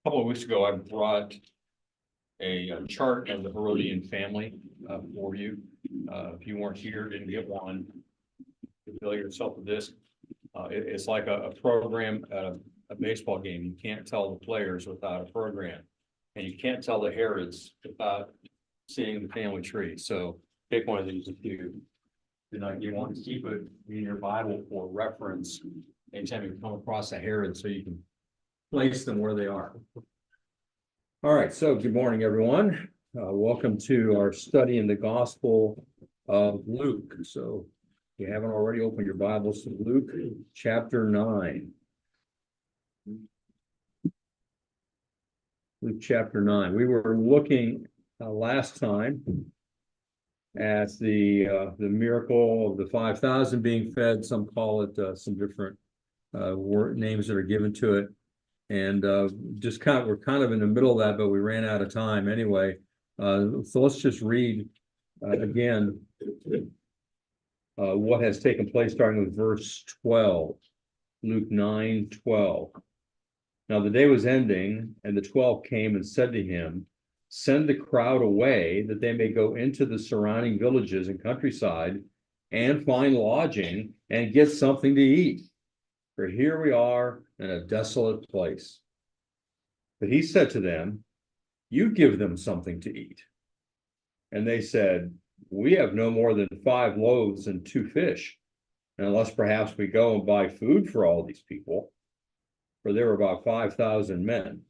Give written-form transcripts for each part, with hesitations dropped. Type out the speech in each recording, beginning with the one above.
Couple of weeks ago, I brought a chart of the Herodian family for you. If you weren't here, didn't get one, fill yourself with this. It's like a program at a baseball game. You can't tell the players without a program. And you can't tell the Herods without seeing the family tree. So pick one of these if you want to keep it in your Bible for reference anytime you come across a Herod, so you can place them where they are. All right, so good morning, everyone. Welcome to our study in the Gospel of Luke. So if you haven't already opened your Bibles to Luke chapter 9. Luke chapter 9. We were looking last time at the miracle of the 5,000 being fed. Some call it some different word names that are given to it. And we're kind of in the middle of that, but we ran out of time anyway. So let's just read again what has taken place, starting with verse 12. Luke 9:12. Now the day was ending, and the 12 came and said to him, "Send the crowd away, that they may go into the surrounding villages and countryside and find lodging and get something to eat. For here we are in a desolate place." But he said to them, "You give them something to eat." And they said, "We have no more than 5 loaves and 2 fish, unless perhaps we go and buy food for all these people." For there were about 5,000 men.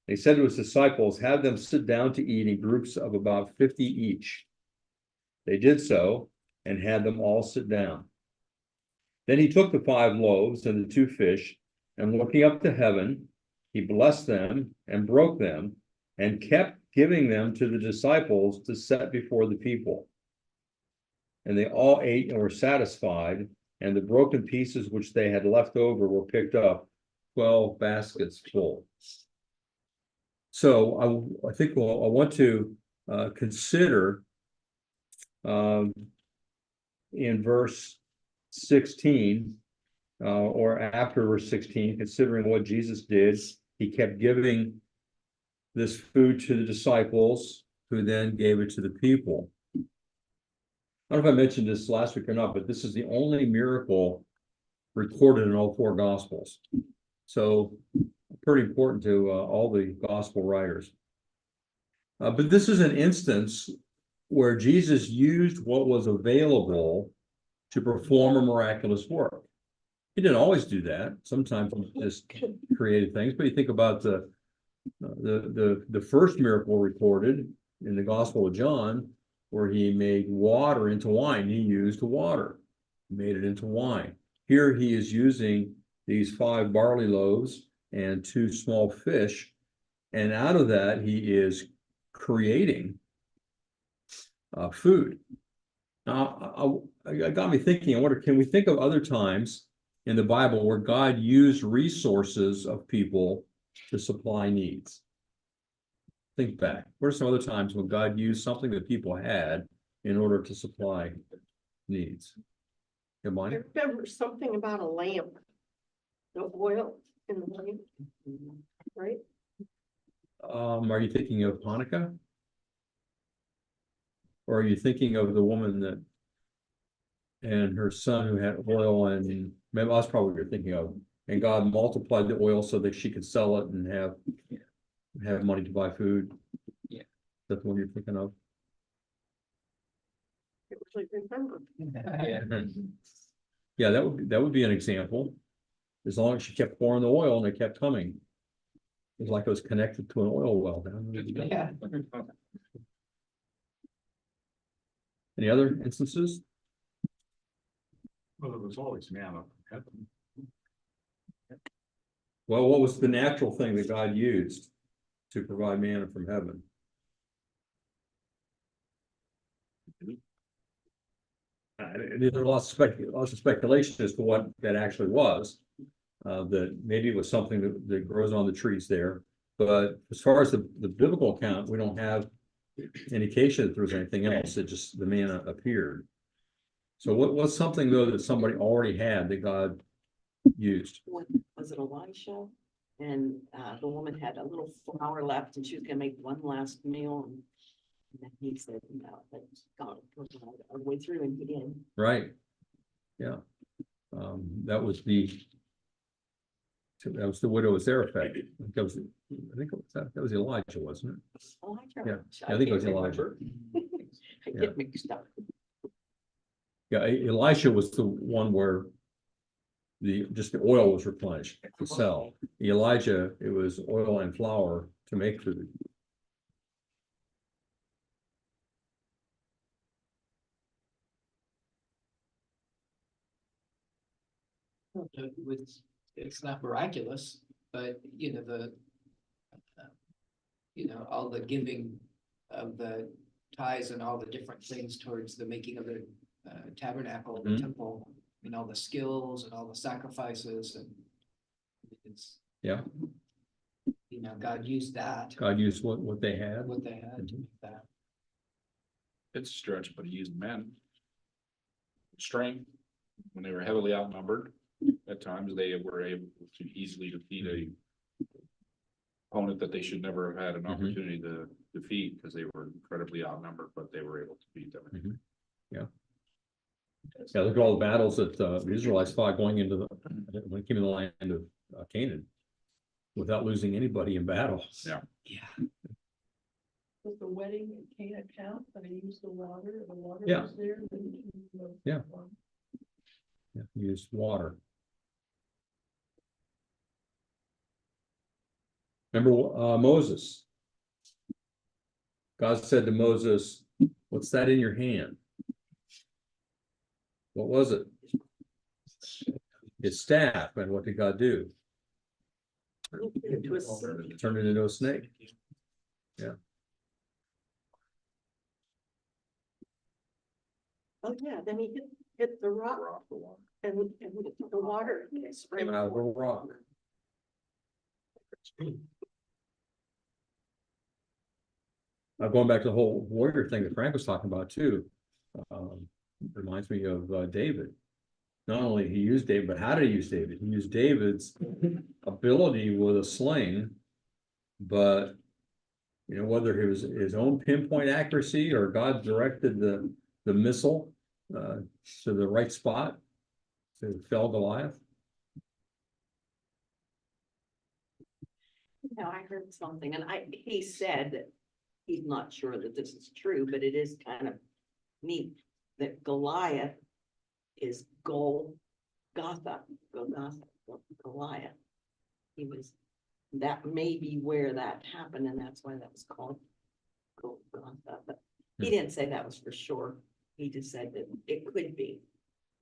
He said to his disciples, "Have them sit down to eat in groups of about 50 each." They did so, and had them all sit down. Then he took the 5 loaves and the 2 fish, and looking up to heaven, he blessed them and broke them, and kept giving them to the disciples to set before the people. And they all ate and were satisfied, and the broken pieces which they had left over were picked up, 12 baskets full. So I think I want to consider in verse 16 or after verse 16, considering what Jesus did. He kept giving this food to the disciples, who then gave it to the people. I don't know if I mentioned this last week or not, but this is the only miracle recorded in all 4 Gospels. So pretty important to all the Gospel writers. But this is an instance where Jesus used what was available to perform a miraculous work. He didn't always do that. Sometimes he just created things. But you think about the first miracle recorded in the Gospel of John, where he made water into wine. He used water, made it into wine. Here he is using these 5 barley loaves and 2 small fish, and out of that he is creating food. Now, it got me thinking. I wonder, can we think of other times in the Bible where God used resources of people to supply needs? Think back. What are some other times when God used something that people had in order to supply needs? Good I morning. remember something about a lamp, the oil in the lamp, right? Are you thinking of Hanukkah? Or are you thinking of the woman that and her son who had oil, and maybe that's probably what you're thinking of, and God multiplied the oil so that she could sell it and have money to buy food? Yeah. That's the one you're thinking of? It was like, remember. Yeah, that would be an example. As long as she kept pouring the oil and it kept coming. It was like it was connected to an oil well down there. Yeah. Any other instances? Well, there was always manna from heaven. Well, what was the natural thing that God used to provide manna from heaven? There's lots of speculation as to what that actually was. That maybe it was something that grows on the trees there. But as far as the biblical account, we don't have indication that there was anything else. It just, the manna appeared. So what's something though that somebody already had that God used? Was it Elisha? And the woman had a little flour left and she was gonna make one last meal. And then he said, no, that's gone, all the way through, and he did. right. Yeah. That was the widow of Zarephath. That was, I think that was Elijah, wasn't it? Elijah. Yeah, I think it was can't Elijah. remember. I Yeah. get mixed up. Yeah, Elisha was the one where just the oil was replenished to sell. Elijah, it was oil and flour to make food. It's not miraculous, but you know, all the giving of the tithes and all the different things towards the making of the tabernacle, the Mhm. temple, and all the skills and all the sacrifices and it's, Yeah, God used that, God used what they had. what they had to make that. It's a stretch, but he used men. Strength, when they were heavily outnumbered, at times they were able to easily defeat a opponent that they should never have had an Mhm. opportunity to defeat because they were incredibly outnumbered, but they were able to beat them. Yeah, look at all the battles that the Israelites fought going into when it came in the land of Canaan without losing anybody in battle. Yeah. Yeah. Was the wedding in Cana count, and they used the water Yeah. was there? Yeah. Yeah, used water. Remember Moses? God said to Moses, "What's that in your hand?" What was it? His staff. And what did God do? It was, Turned it into a snake. Oh, yeah, then he hit the rock and the water sprayed. Came out of a rock. Going back to the whole warrior thing that Frank was talking about too. Reminds me of David. Not only he used David, but how did he use David? He used David's ability with a sling, but whether it was his own pinpoint accuracy or God directed the missile to the right spot to fell Goliath. I heard something, and he said that he's not sure that this is true, but it is kind of neat that Goliath is Golgotha, Goliath. That may be where that happened, and that's why that was called Golgotha, but he didn't say that was for sure. He just said that it could be.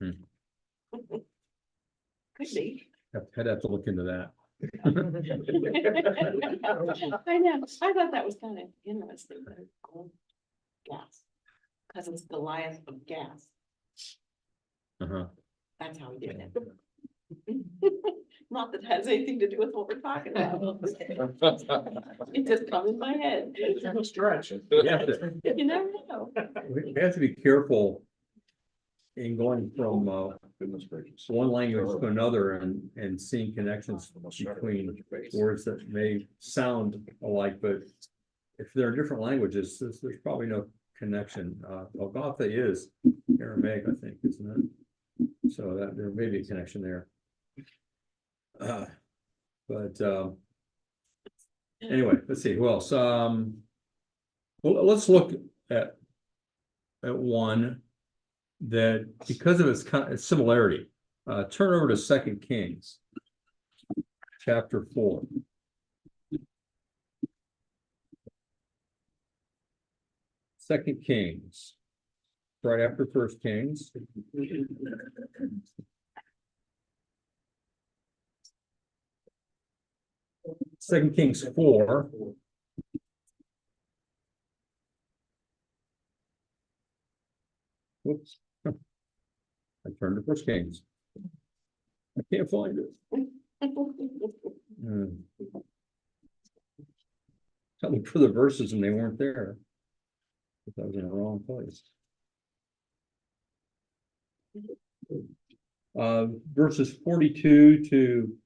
Hmm. Could be. I'd have to look into that. I know, I thought that was kind of interesting, but it's called gas, because it's Goliath of gas, Uh-huh. that's how he did it. Not that it has anything to do with what we're talking about. It just comes in my head. Stretch. You never know. We have to be careful in going from Goodness gracious. one language to another and seeing connections between words that may sound alike, but if there are different languages, there's probably no connection. Golgotha is Aramaic, I think, isn't it? So that there may be a connection there. But anyway, let's see who else. Well, let's look at one that, because of its similarity, turn over to 2 Kings, chapter 4. Second Kings, right after 1 Kings. Second Kings 4. Whoops. I turned to 1 Kings. I can't find it. I looked for the verses and they weren't there. I was in the wrong place. Verses 42 to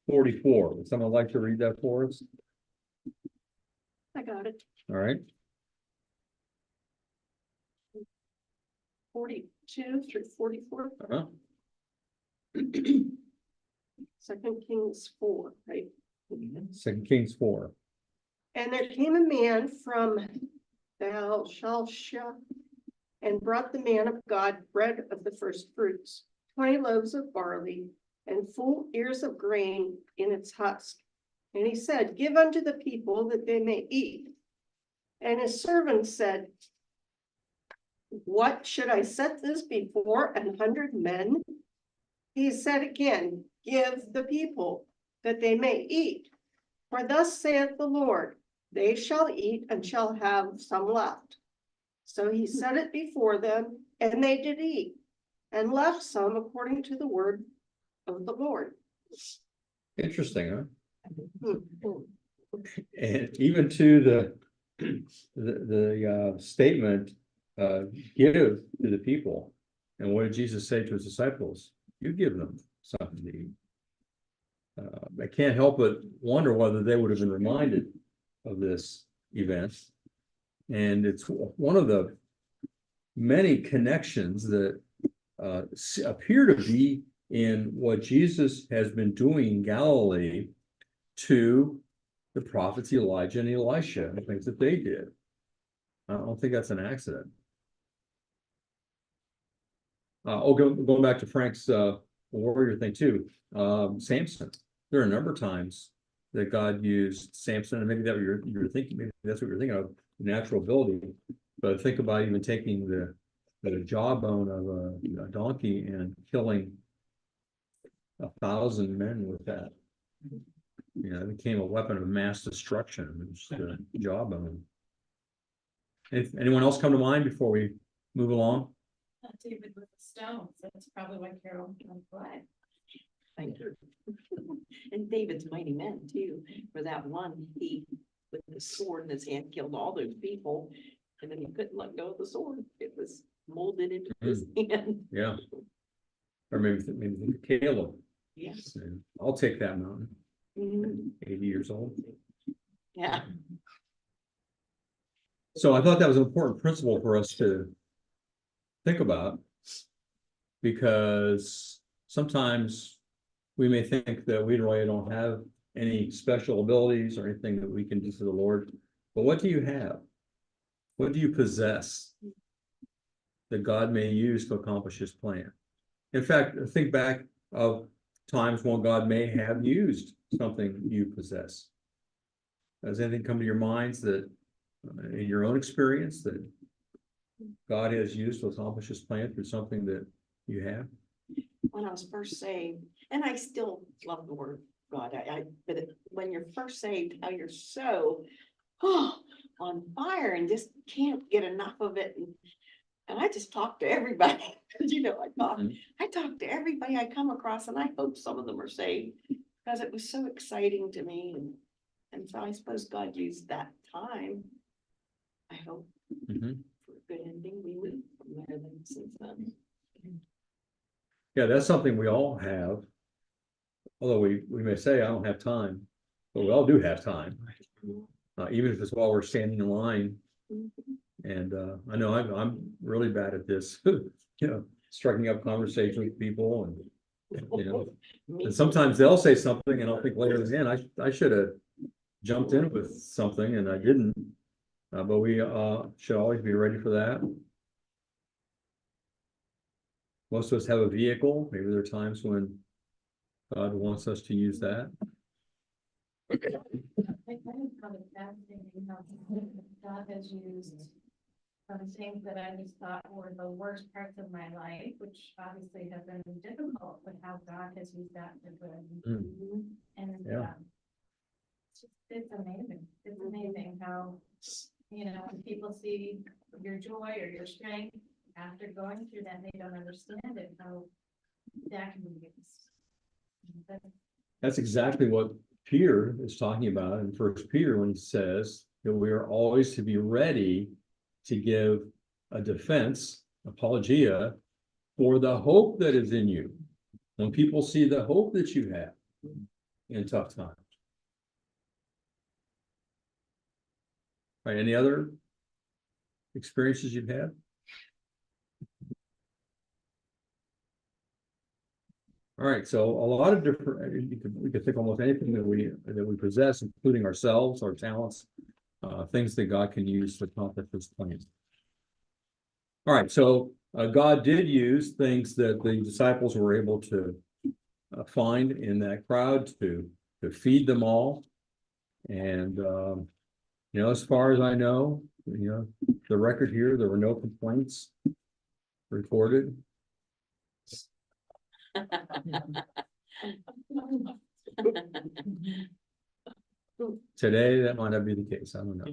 44. Would someone like to read that for us? I got it. All right, 42 through 44. uh-huh. 2 Kings 4, right? 2 Kings 4. And there came a man from Baal-shalsha and brought the man of God bread of the first fruits, 20 loaves of barley, and full ears of grain in its husk. And he said, give unto the people that they may eat. And his servant said, what, should I set this before 100 men? He said again, give the people that they may eat. For thus saith the Lord, they shall eat and shall have some left. So he set it before them, and they did eat, and left some according to the word of the Lord. Interesting, huh? Hmm. And even to the statement, give to the people. And what did Jesus say to his disciples? You give them something to eat. I can't help but wonder whether they would have been reminded of this event. And it's one of the many connections that appear to be in what Jesus has been doing in Galilee to the prophets Elijah and Elisha and the things that they did. I don't think that's an accident. Going back to Frank's warrior thing too, Samson. There are a number of times that God used Samson, and maybe that you're thinking, maybe that's what you're thinking of, natural ability. But think about even taking the jawbone of a donkey and killing 1,000 men with that. You know, it became a weapon of mass destruction. It was the jawbone. If anyone else come to mind before we move along? David with the stones, that's probably why Carol went fly. Thank you. And David's mighty men too, for that one, he, with the sword in his hand, killed all those people. And then he couldn't let go of the sword. It was molded into his hand. Yeah. Or maybe think of Caleb. Yes. And I'll take that mountain. Mhm. 80 years old. Yeah. So I thought that was an important principle for us to think about, because sometimes we may think that we really don't have any special abilities or anything that we can do for the Lord. But what do you have? What do you possess that God may use to accomplish his plan? In fact, think back of times when God may have used something you possess. Does anything come to your minds that in your own experience that God has used to accomplish his plan through something that you have? When I was first saved, and I still love the word God, but when you're first saved, how you're so on fire and just can't get enough of it. And I just talk to everybody. You know, I talk to everybody I come across, and I hope some of them are saved because it was so exciting to me. And so I suppose God used that time, I hope, Mm-hmm. for a good ending. We moved from there then since then. Yeah, that's something we all have. Although we may say, I don't have time, but we all do have time. Even if it's while we're standing in line. And I know I'm really bad at this, you know, striking up conversations with people, and you know, and sometimes they'll say something and I'll think later, man, I should have jumped in with something and I didn't. But we should always be ready for that. Most of us have a vehicle. Maybe there are times when God wants us to use that. I find it kind of fascinating how God has used some things that I just thought were the worst parts of my life, which obviously have been difficult, but how God has used that for good. And Yeah. it's amazing. It's amazing how, you know, when people see your joy or your strength after going through that, they don't understand it, how that can be used. That's exactly what Peter is talking about in First Peter when he says that we are always to be ready to give a defense, apologia, for the hope that is in you. When people see the hope that you have, in tough times. All right, any other experiences you've had? All right, so a lot of different, we could think almost anything that we possess, including ourselves, our talents, things that God can use to accomplish His plans. All right, so God did use things that the disciples were able to find in that crowd to feed them all, and as far as I know, the record here, there were no complaints recorded. Today, that might not be the case. I don't know.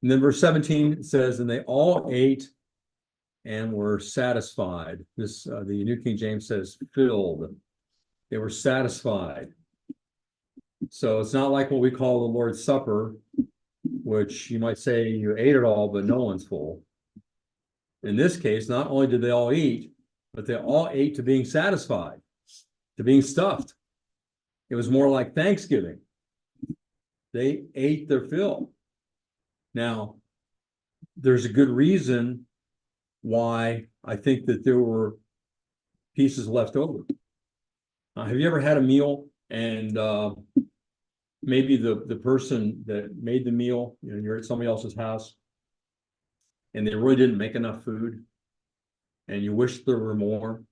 And then verse 17 says, and they all ate and were satisfied. This, the New King James says filled. They were satisfied. So it's not like what we call the Lord's Supper, which you might say you ate it all, but no one's full. In this case, not only did they all eat, but they all ate to being satisfied, to being stuffed. It was more like Thanksgiving. They ate their fill. Now, there's a good reason why I think that there were pieces left over. Have you ever had a meal and maybe the person that made the meal, you're at somebody else's house and they really didn't make enough food and you wish there were more,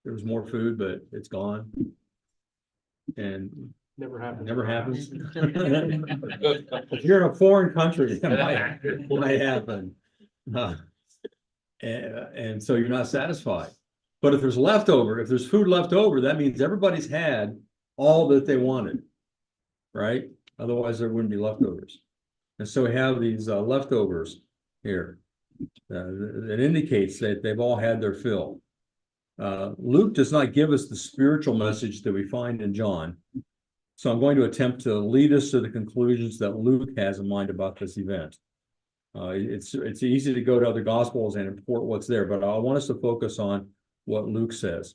there was more food, but it's gone. And Never happened. never happens. If you're in a foreign country, it might happen. And so you're not satisfied. But if there's leftover, if there's food left over, that means everybody's had all that they wanted, right? Otherwise, there wouldn't be leftovers. And so we have these leftovers here. That indicates that they've all had their fill. Luke does not give us the spiritual message that we find in John. So I'm going to attempt to lead us to the conclusions that Luke has in mind about this event. It's easy to go to other gospels and import what's there, but I want us to focus on what Luke says.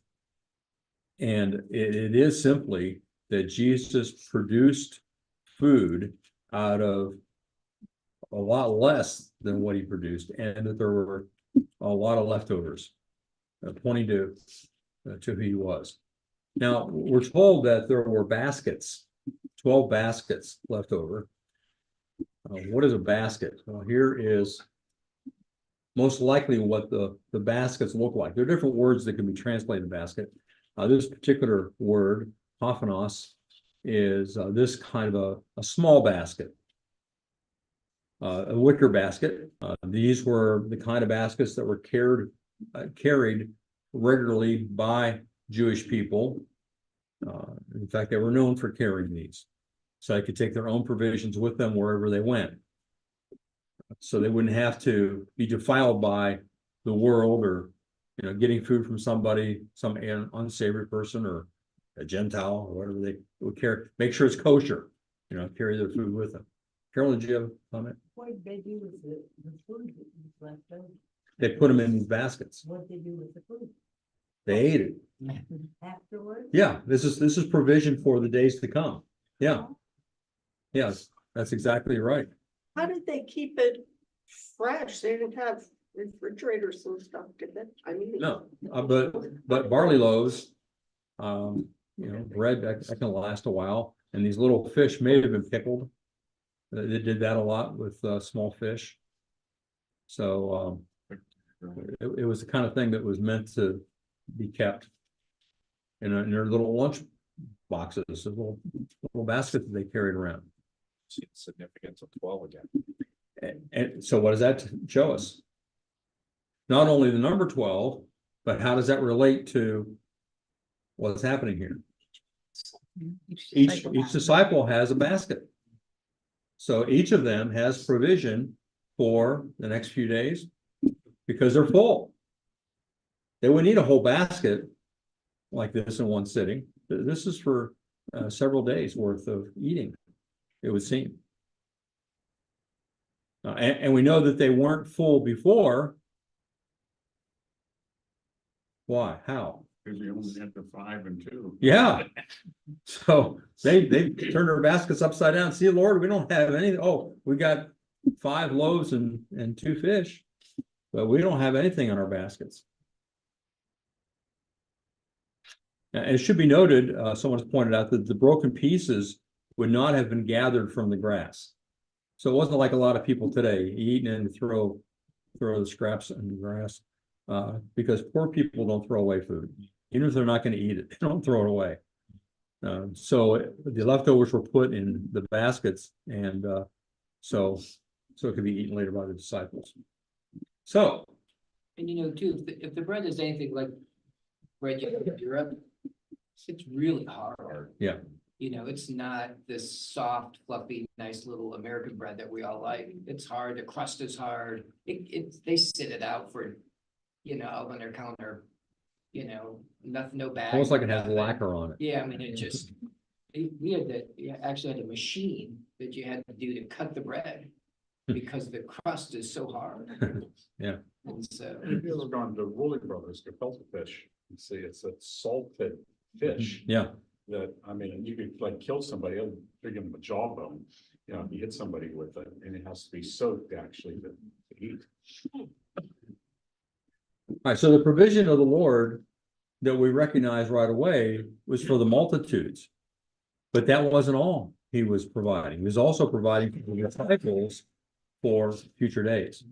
And it is simply that Jesus produced food out of a lot less than what he produced, and that there were a lot of leftovers, pointing to who he was. Now, we're told that there were baskets, 12 baskets left over. What is a basket? Well, here is most likely what the baskets look like. There are different words that can be translated basket. This particular word, kophanos, is this kind of a small basket, a wicker basket. These were the kind of baskets that were carried regularly by Jewish people. In fact, they were known for carrying these. So they could take their own provisions with them wherever they went. So they wouldn't have to be defiled by the world or, getting food from somebody, some unsavory person or a Gentile or whatever they would carry. Make sure it's kosher, carry their food with them. Carolyn, did you have a comment? What did they do with the food that was left over? They put them in these baskets. What did they do with the food They ate it. afterwards? Yeah, this is provision for the days to come. Yeah. Yes, that's exactly right. How did they keep it fresh? They didn't have refrigerators and stuff, did they? I mean. No, but barley loaves, bread that can last a while, and these little fish may have been pickled. They did that a lot with small fish. So it was the kind of thing that was meant to be kept in their little lunch boxes, a little basket that they carried around. See the significance of 12 again. And so what does that show us? Not only the number 12, but how does that relate to what's happening here? Each disciple has a basket. So each of them has provision for the next few days because they're full. They wouldn't eat a whole basket like this in one sitting. This is for several days worth of eating, it would seem. And we know that they weren't full before. Why? How? Cause you only had the 5 and 2. Yeah. So they turned their baskets upside down. See, Lord, we don't have any. Oh, we got 5 loaves and 2 fish, but we don't have anything in our baskets. And it should be noted, someone's pointed out that the broken pieces would not have been gathered from the grass. So it wasn't like a lot of people today eat and throw the scraps in the grass, because poor people don't throw away food. Even if they're not going to eat it, they don't throw it away. So the leftovers were put in the baskets, and so it could be eaten later by the disciples. So, And you know, too, if the bread is anything like bread you have in Europe, it's really hard. Yeah. You know, it's not this soft, fluffy, nice little American bread that we all like. It's hard, the crust is hard. They sit it out for, you know, on their counter, you know, nothing, no bag. almost like it has nothing. lacquer on it. Yeah, I mean, it just, we had that, actually had a machine that you had to do to cut the bread because the crust is so hard. Yeah. And so, If you ever gone to Woolley Brothers, gefilte fish, you see it's a salted fish Yeah. that, I mean, you could like kill somebody, I'll give them a jawbone. You know, if you hit somebody with it, and it has to be soaked actually to eat. All right, so the provision of the Lord that we recognize right away was for the multitudes. But that wasn't all he was providing. He was also providing for the disciples for future days.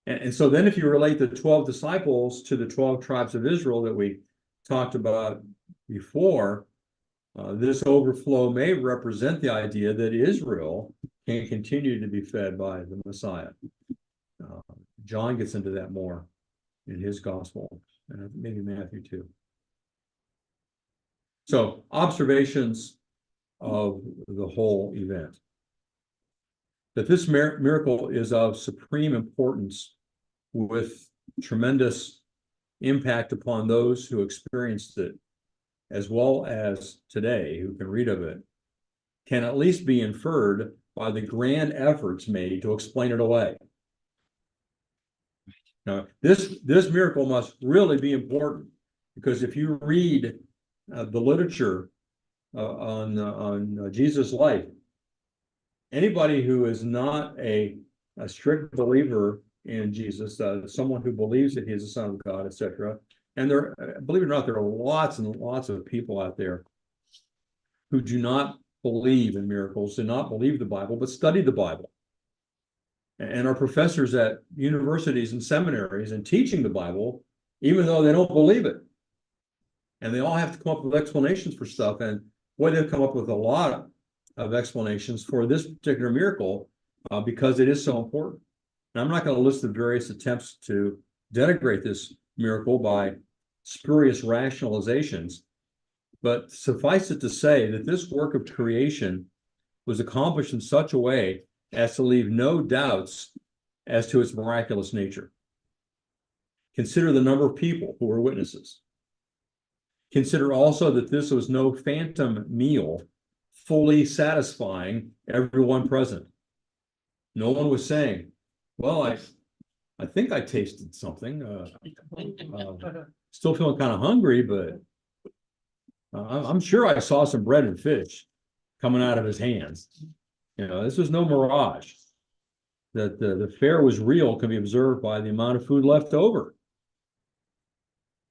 And so then if you relate the 12 disciples to the 12 tribes of Israel that we talked about before, this overflow may represent the idea that Israel can continue to be fed by the Messiah. John gets into that more in his gospel, and maybe Matthew too. So observations of the whole event. That this miracle is of supreme importance with tremendous impact upon those who experienced it, as well as today who can read of it, can at least be inferred by the grand efforts made to explain it away. Now, this miracle must really be important, because if you read the literature on Jesus' life, anybody who is not a strict believer in Jesus, someone who believes that he is the Son of God, etc., and there, believe it or not, there are lots and lots of people out there who do not believe in miracles, do not believe the Bible, but study the Bible, and are professors at universities and seminaries and teaching the Bible, even though they don't believe it. And they all have to come up with explanations for stuff. And boy, they've come up with a lot of explanations for this particular miracle because it is so important. And I'm not going to list the various attempts to denigrate this miracle by spurious rationalizations, but suffice it to say that this work of creation was accomplished in such a way as to leave no doubts as to its miraculous nature. Consider the number of people who were witnesses. Consider also that this was no phantom meal fully satisfying everyone present. No one was saying, well, I think I tasted something. Still feeling kind of hungry, but I'm sure I saw some bread and fish coming out of his hands. You know, this was no mirage. That the fare was real can be observed by the amount of food left over.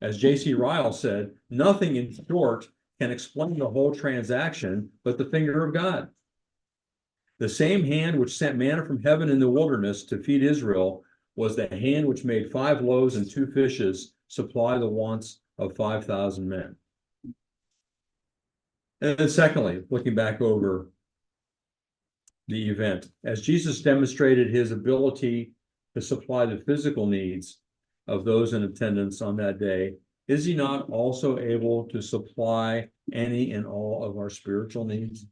As J.C. Ryle said, nothing in short can explain the whole transaction but the finger of God. The same hand which sent manna from heaven in the wilderness to feed Israel was the hand which made 5 loaves and 2 fishes supply the wants of 5,000 men. And then secondly, looking back over the event, as Jesus demonstrated his ability to supply the physical needs of those in attendance on that day, is he not also able to supply any and all of our spiritual needs?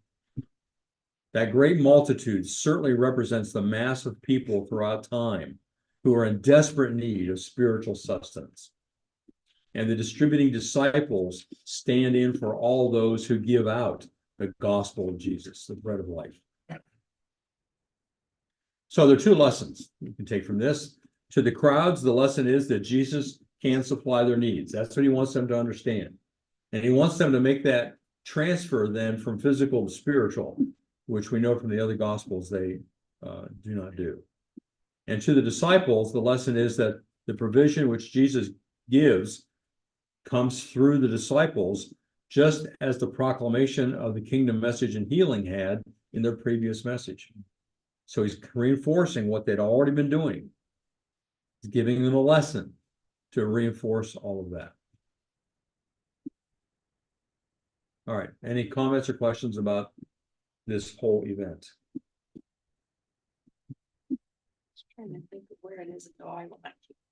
That great multitude certainly represents the mass of people throughout time who are in desperate need of spiritual sustenance. And the distributing disciples stand in for all those who give out the gospel of Jesus, the bread of life. So there are 2 lessons you can take from this. To the crowds, the lesson is that Jesus can supply their needs. That's what he wants them to understand. And he wants them to make that transfer then from physical to spiritual, which we know from the other gospels they do not do. And to the disciples, the lesson is that the provision which Jesus gives comes through the disciples, just as the proclamation of the kingdom message and healing had in their previous message. So he's reinforcing what they'd already been doing. He's giving them a lesson to reinforce all of that. All right, any comments or questions about this whole event? Just trying to think of where it is.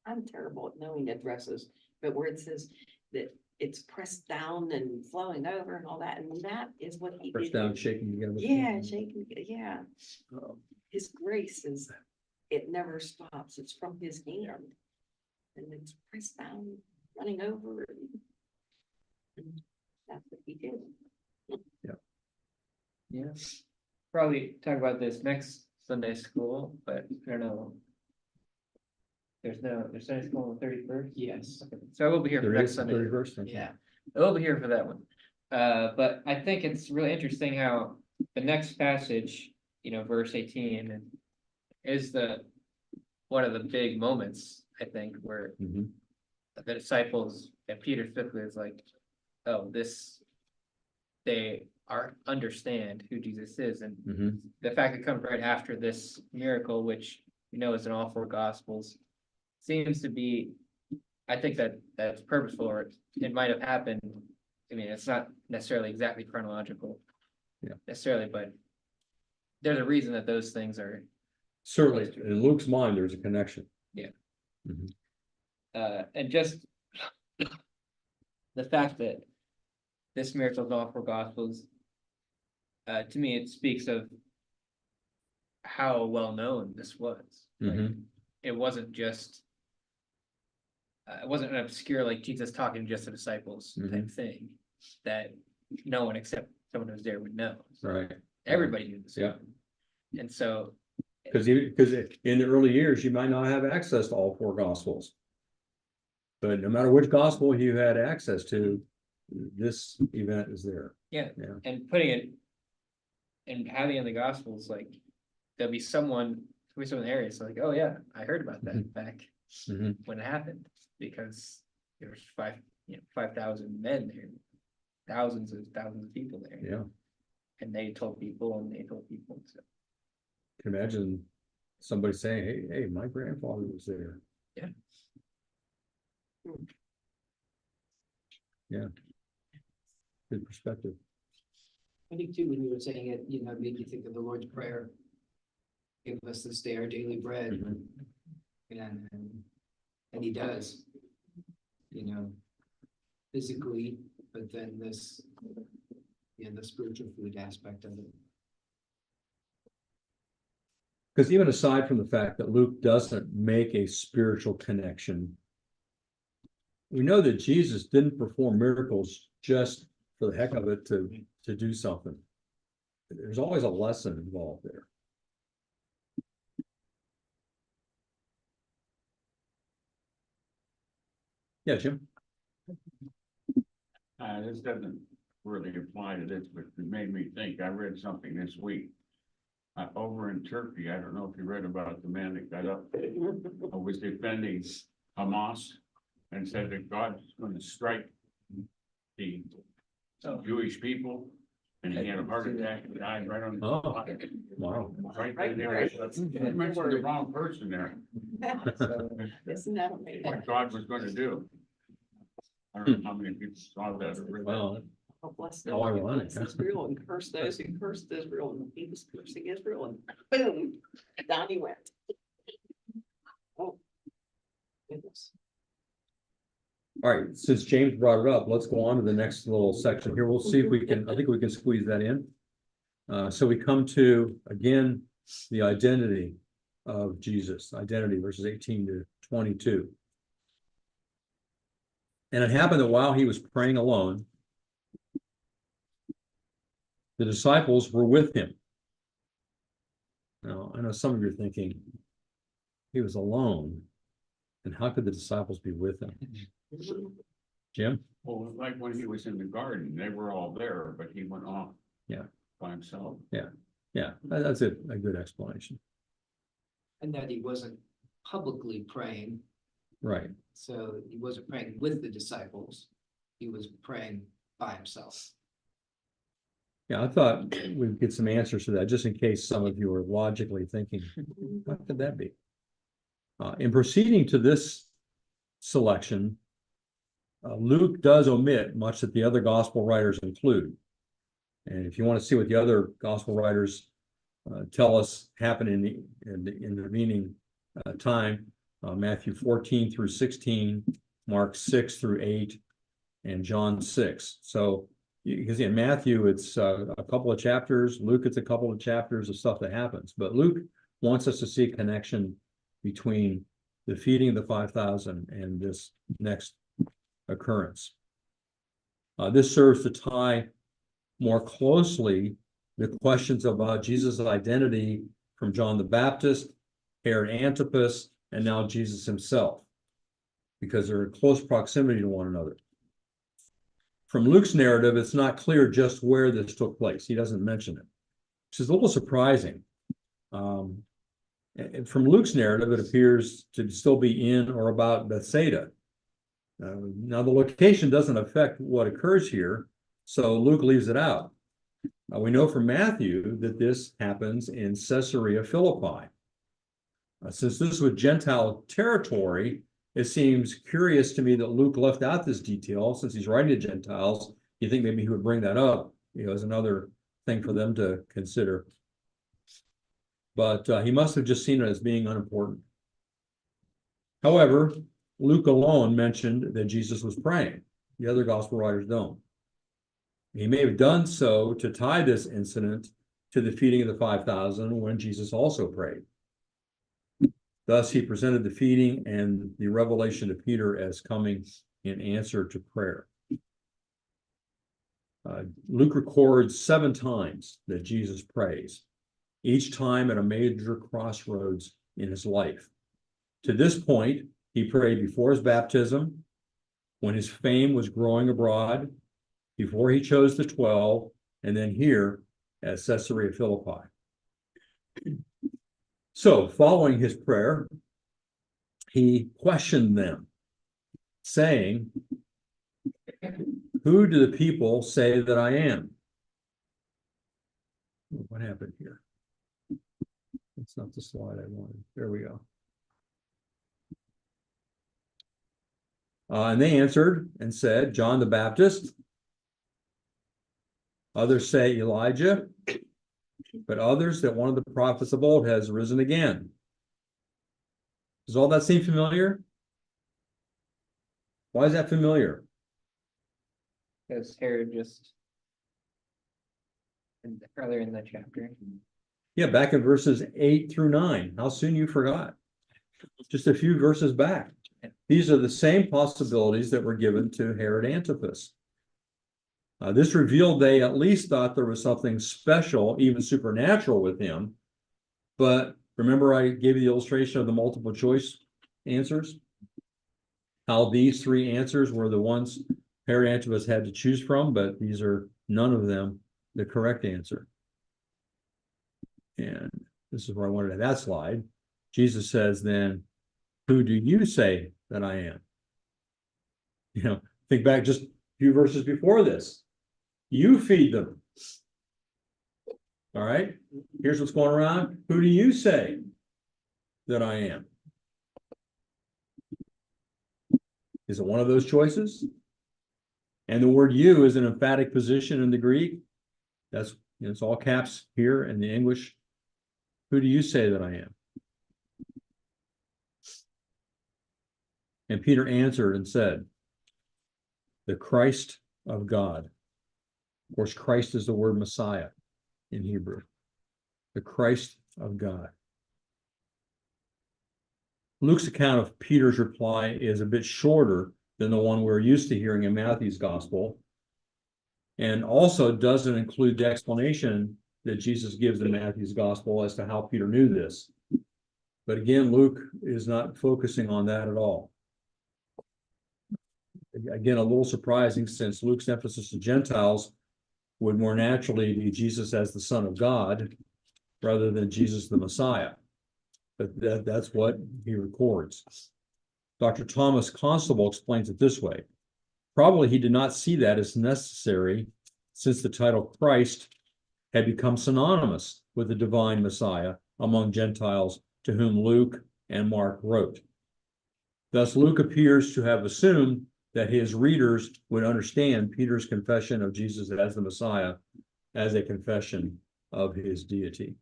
I'm terrible at knowing addresses, but where it says that it's pressed down and flowing over and all that, and that is what he Pressed did. down, shaking together. Yeah, shaking, yeah. Oh. His grace is, it never stops. It's from his hand. And it's pressed down, running over. And that's what he did. Yeah, probably talk about this next Sunday school, but I don't know. There's Sunday school on the 31st. Yes, So I will be here for There next is Sunday. 31st. yeah. I will be here for that one. But I think it's really interesting how the next passage, verse 18, and is one of the big moments, I think, where Mhm. the disciples and Peter specifically is like, oh, they understand who Jesus is, and Mhm. the fact it comes right after this miracle, which is in all four gospels, seems to be, I think that's purposeful, or it might have happened. I mean, it's not necessarily exactly chronological. Yeah. Necessarily, but there's a reason that those things are, Certainly, in Luke's mind, there's a connection. Yeah. Mhm. and just the fact that this miracle is in all four gospels, to me, it speaks of how well known this was. Like, Mhm. it wasn't just, it wasn't an obscure, like Jesus talking just to disciples type thing that no one except someone who's there would know. Right, Everybody knew this. Yeah. And so, because in the early years, you might not have access to all four gospels. But no matter which gospel you had access to, this event is there. and putting it and having in the gospels, like there'll be someone in the area, so like, oh yeah, I heard about that back Mhm. when it happened, because there was 5,000 men there, thousands of people there. Yeah, And they told people, so. can imagine somebody saying, hey, my grandfather was there. Yeah. Yeah. Good perspective. I think too, when you were saying it, it made you think of the Lord's Prayer. Give us this day our daily bread, Mhm. and he does. Physically, but then this, the spiritual food aspect of it. Because even aside from the fact that Luke doesn't make a spiritual connection, we know that Jesus didn't perform miracles just for the heck of it to do something. There's always a lesson involved there. Yeah, Jim? This doesn't really apply to this, but it made me think. I read something this week. Over in Turkey, I don't know if you read about the man that got up, was defending Hamas and said that God's going to strike the Jewish people, and he had a heart attack and died right on the Oh, spot. wow. Right there. You mentioned the wrong person there. Isn't that amazing? What God was going to do. I don't know how many people saw that or read that. Well, Oh, bless How them. ironic, Bless huh? Israel and curse those who cursed Israel, and he was cursing Israel, and boom, down he went. Oh. Goodness. all right, since James brought it up, let's go on to the next little section here. We'll see if we can, I think we can squeeze that in. So we come to, again, the identity of Jesus, identity verses 18 to 22. And it happened that while he was praying alone, the disciples were with him. Now, I know some of you are thinking, he was alone. And how could the disciples be with him? Jim? Well, like when he was in the garden, they were all there, but he went off. Yeah. By himself. Yeah, that's a good explanation. And that he wasn't publicly praying, Right. so he wasn't praying with the disciples. He was praying by himself. Yeah, I thought we'd get some answers to that, just in case some of you are logically thinking, what could that be? In proceeding to this selection, Luke does omit much that the other gospel writers include. And if you want to see what the other gospel writers tell us happened in the intervening time, Matthew 14 through 16, Mark 6 through 8, and John 6. So you can see in Matthew, it's a couple of chapters. Luke, it's a couple of chapters of stuff that happens. But Luke wants us to see a connection between the feeding of the 5,000 and this next occurrence. This serves to tie more closely the questions about Jesus' identity from John the Baptist, Herod Antipas, and now Jesus himself, because they're in close proximity to one another. From Luke's narrative, it's not clear just where this took place. He doesn't mention it, which is a little surprising. And from Luke's narrative, it appears to still be in or about Bethsaida. Now, the location doesn't affect what occurs here, so Luke leaves it out. We know from Matthew that this happens in Caesarea Philippi. Since this was Gentile territory, it seems curious to me that Luke left out this detail. Since he's writing to Gentiles, you think maybe he would bring that up, as another thing for them to consider. But he must have just seen it as being unimportant. However, Luke alone mentioned that Jesus was praying. The other gospel writers don't. He may have done so to tie this incident to the feeding of the 5,000 when Jesus also prayed. Thus, he presented the feeding and the revelation to Peter as coming in answer to prayer. Luke records 7 times that Jesus prays, each time at a major crossroads in his life. To this point, he prayed before his baptism, when his fame was growing abroad, before he chose the 12, and then here at Caesarea Philippi. So, following his prayer, he questioned them, saying, "Who do the people say that I am?" What happened here? That's not the slide I wanted. There we go. And they answered and said, "John the Baptist. Others say Elijah, but others that one of the prophets of old has risen again." Does all that seem familiar? Why is that familiar? Because Herod just earlier in the chapter. Yeah, back in verses 8 through 9. How soon you forgot? Just a few verses back. These are the same possibilities that were given to Herod Antipas. This revealed they at least thought there was something special, even supernatural with him. But remember, I gave you the illustration of the multiple choice answers? How these 3 answers were the ones Herod Antipas had to choose from, but these are none of them the correct answer. And this is where I wanted that slide. Jesus says then, "Who do you say that I am?" Think back just a few verses before this. You feed them. All right, here's what's going around. Who do you say that I am? Is it one of those choices? And the word "you" is an emphatic position in the Greek. That's, it's all caps here in the English. Who do you say that I am? And Peter answered and said, "The Christ of God." Of course, Christ is the word Messiah in Hebrew. The Christ of God. Luke's account of Peter's reply is a bit shorter than the one we're used to hearing in Matthew's gospel, and also doesn't include the explanation that Jesus gives in Matthew's gospel as to how Peter knew this. But again, Luke is not focusing on that at all. Again, a little surprising since Luke's emphasis to Gentiles would more naturally be Jesus as the Son of God rather than Jesus the Messiah. But that's what he records. Dr. Thomas Constable explains it this way. Probably he did not see that as necessary since the title Christ had become synonymous with the divine Messiah among Gentiles to whom Luke and Mark wrote. Thus, Luke appears to have assumed that his readers would understand Peter's confession of Jesus as the Messiah as a confession of his deity.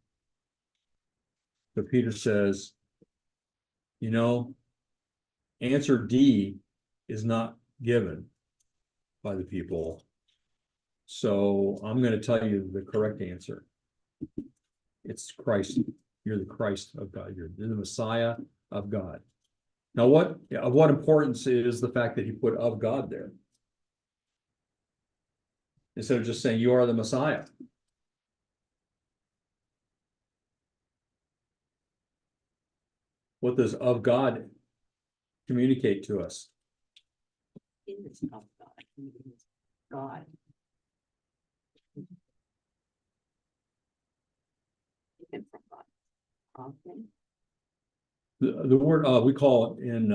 But Peter says, you know, answer D is not given by the people. So I'm going to tell you the correct answer. It's Christ. You're the Christ of God. You're the Messiah of God. Now, of what importance is the fact that he put of God there? Instead of just saying you are the Messiah. What does of God communicate to us? In this of God, in this God. Taken from God. Okay. The word we call it in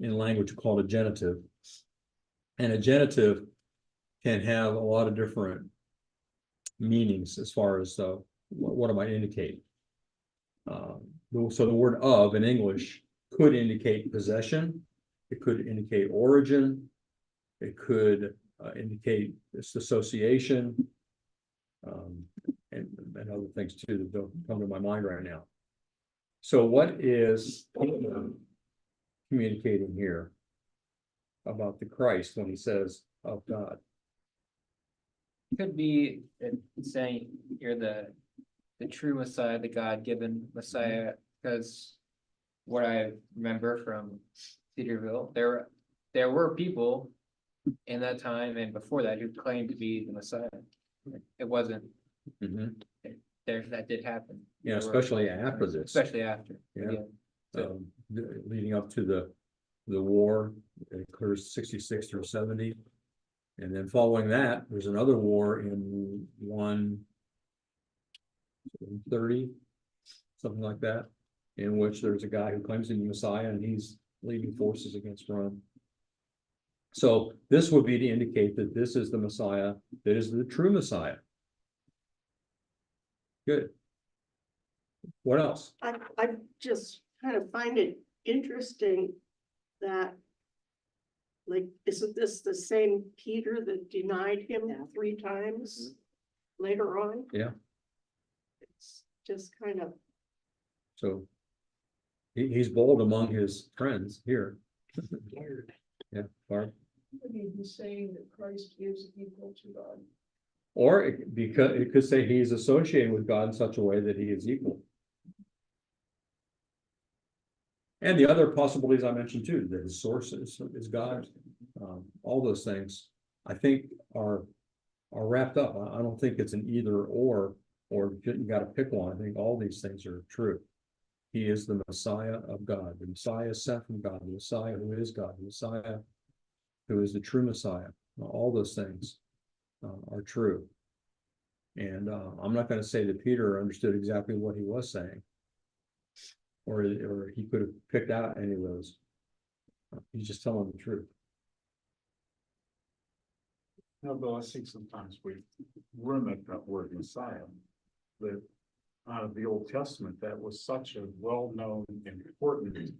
language called a genitive. And a genitive can have a lot of different meanings as far as what it might indicate. So the word of in English could indicate possession. It could indicate origin. It could indicate its association, and other things too that don't come to my mind right now. So what is communicating here about the Christ when he says of God? Could be saying you're the true Messiah, the God-given Messiah, because what I remember from Cedarville, there were people in that time and before that who claimed to be the Messiah. It wasn't there, that did happen. Yeah, There were- especially after this. Especially after. Yeah. So, Leading up to the war, it occurs 66 through 70. And then following that, there's another war in 130, something like that, in which there's a guy who claims to be Messiah and he's leading forces against Rome. So this would be to indicate that this is the Messiah, that is the true Messiah. Good. What else? I just kind of find it interesting that, like, isn't this the same Peter that denied him Yeah. 3 times later on? Yeah. It's just kind of, So he's bold among his friends here. Scared. Yeah, Barb. he's saying that Christ is equal to God. Or because it could say he's associated with God in such a way that he is equal. And the other possibilities I mentioned too, that his source is God. All those things I think are wrapped up. I don't think it's an either or you got to pick one. I think all these things are true. He is the Messiah of God, the Messiah sent from God, the Messiah who is God, the Messiah who is the true Messiah. All those things are true. And I'm not going to say that Peter understood exactly what he was saying, or he could have picked out any of those. He's just telling the truth. No, Bill, I think sometimes we limit that word Messiah. That out of the Old Testament, that was such a well-known, important,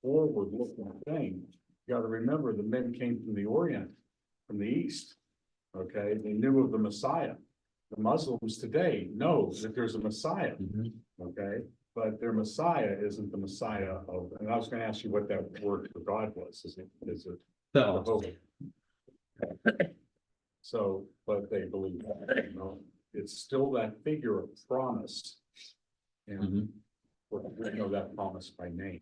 forward-looking thing. You got to remember, the men came from the Orient, from the East. Okay, they knew of the Messiah. The Muslims today know that there's a Messiah. Okay, but their Messiah isn't the Messiah of. And I was going to ask you what that word for God was. Is it So, So, but they believe that, you know, it's still that figure of promise. And we know that promise by name.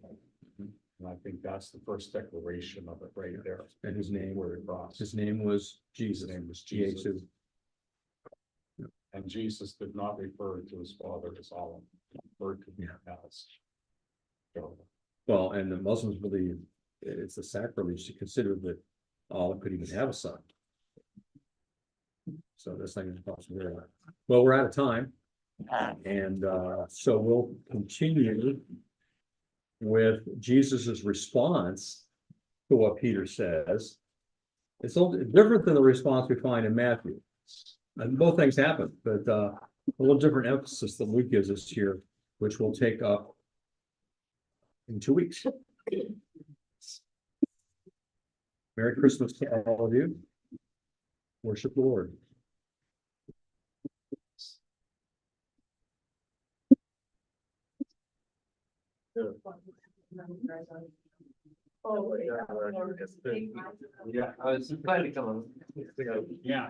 And I think that's the first declaration of it right there. and his name Word across. was Jesus. His name was Jesus. Jesus. And Jesus did not refer to his father as Allah, he referred to him as Well, and the Muslims believe it's a sacrilege to consider that Allah could even have a son. So that's not even possible. Well, we're out of time. And so we'll continue with Jesus's response to what Peter says. It's a little different than the response we find in Matthew. And both things happen, but a little different emphasis that Luke gives us here, which we'll take up in 2 weeks. Merry Christmas to all of you. Worship the Lord. Yeah, I was glad to come on. Yeah.